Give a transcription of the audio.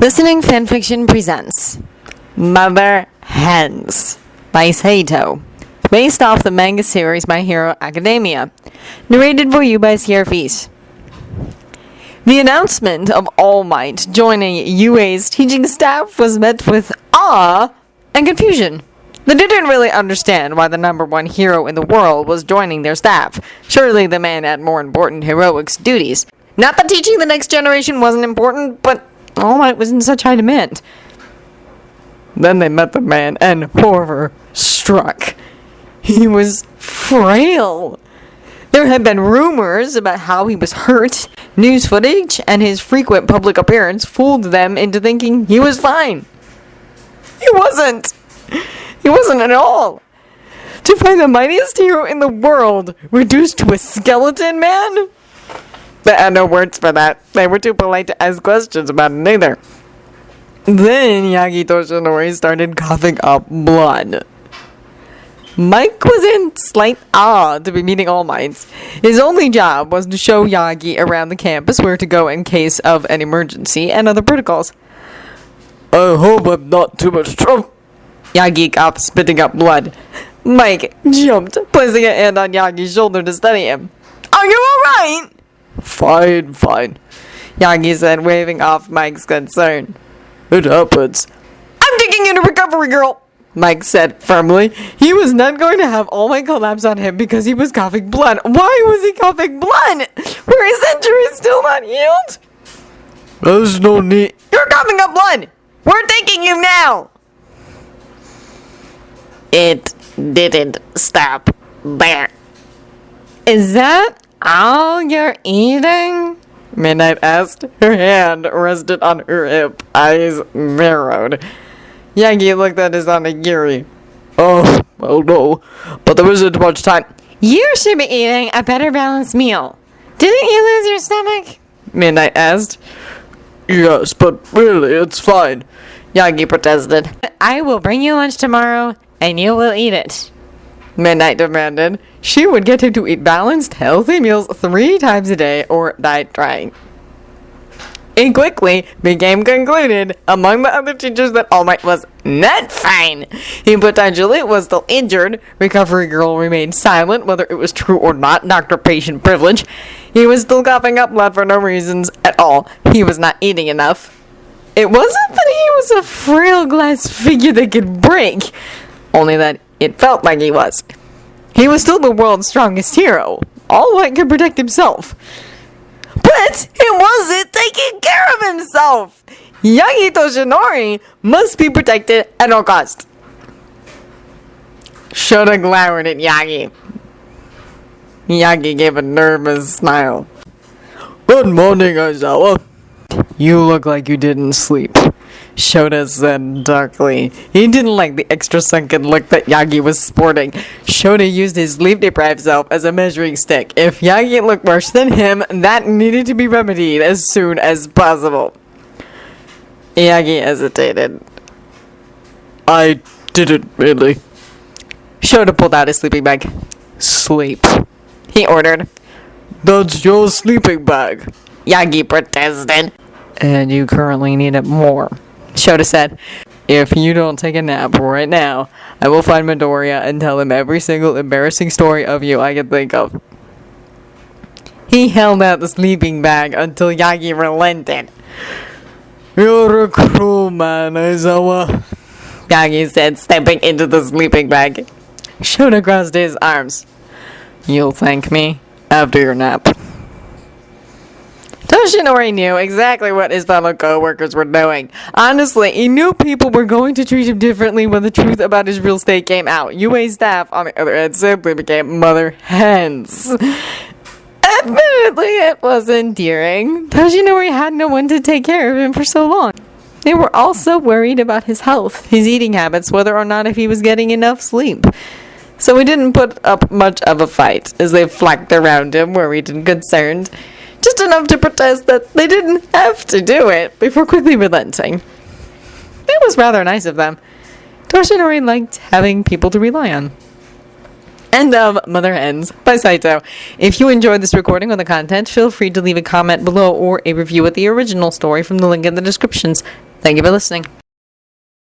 Listening Fanfiction presents Mother Hens by Saito, based off the manga series My Hero Academia, narrated for you by Sierra. The announcement of All Might joining Yuuei's teaching staff was met with awe and confusion. They didn't really understand why the number one hero in the world was joining their staff. Surely the man had more important heroics duties. Not that teaching the next generation wasn't important, but All Might was in such high demand. Then they met the man, and horror struck. He was frail. There had been rumors about how he was hurt. News footage and his frequent public appearance fooled them into thinking he was fine. He wasn't. He wasn't at all. To find the mightiest hero in the world reduced to a skeleton man? They had no words for that. They were too polite to ask questions about it either. Then Yagi Toshinori started coughing up blood. Mike was in slight awe to be meeting All Might. His only job was to show Yagi around the campus where to go in case of an emergency and other protocols. I hope I'm not too much trouble. Yagi coughed, spitting up blood. Mike jumped, placing a hand on Yagi's shoulder to steady him. Are you alright? Fine. Yagi said, waving off Mike's concern. It happens. I'm taking you to recovery, girl, Mike said firmly. He was not going to have All Might collapse on him because he was coughing blood. Why was he coughing blood? Were his injuries still not healed? There's no need. You're coughing up blood. We're taking you now. It didn't stop there. Is that all you're eating? Midnight asked. Her hand rested on her hip, eyes narrowed. Yagi looked at his onigiri. Oh, well, no, but there isn't much time. You should be eating a better balanced meal. Didn't you lose your stomach? Midnight asked. Yes, but really, it's fine, Yagi protested. I will bring you lunch tomorrow, and you will eat it, Midnight demanded. She would get him to eat balanced, healthy meals 3 times a day or die trying. It quickly became concluded among the other teachers that All Might was not fine. He potentially was still injured. Recovery girl remained silent whether it was true or not, doctor-patient privilege. He was still coughing up blood for no reasons at all. He was not eating enough. It wasn't that he was a frail glass figure that could break, only that it felt like he was. He was still the world's strongest hero. All Might could protect himself. But he wasn't taking care of himself. Yagi Toshinori must be protected at all costs. Shota glowered at Yagi. Yagi gave a nervous smile. Good morning, Aizawa. You look like you didn't sleep, Shota said darkly. He didn't like the extra sunken look that Yagi was sporting. Shota used his sleep-deprived self as a measuring stick. If Yagi looked worse than him, that needed to be remedied as soon as possible. Yagi hesitated. I didn't really. Shota pulled out his sleeping bag. Sleep, he ordered. That's your sleeping bag, Yagi protested. And you currently need it more, Shota said. If you don't take a nap right now, I will find Midoriya and tell him every single embarrassing story of you I can think of. He held out the sleeping bag until Yagi relented. You're a cruel man, Aizawa, Yagi said, stepping into the sleeping bag. Shota crossed his arms. You'll thank me after your nap. Toshinori knew exactly what his fellow co-workers were doing. Honestly, he knew people were going to treat him differently when the truth about his real state came out. Yuuei's staff, on the other hand, simply became Mother Hens. Admittedly, it was endearing. Toshinori had no one to take care of him for so long. They were also worried about his health, his eating habits, whether or not if he was getting enough sleep. So he didn't put up much of a fight as they flocked around him, worried and concerned. Just enough to protest that they didn't have to do it before quickly relenting. It was rather nice of them. Toshinori liked having people to rely on. End of Mother Hens by Saito. If you enjoyed this recording or the content, feel free to leave a comment below or a review of the original story from the link in the descriptions. Thank you for listening.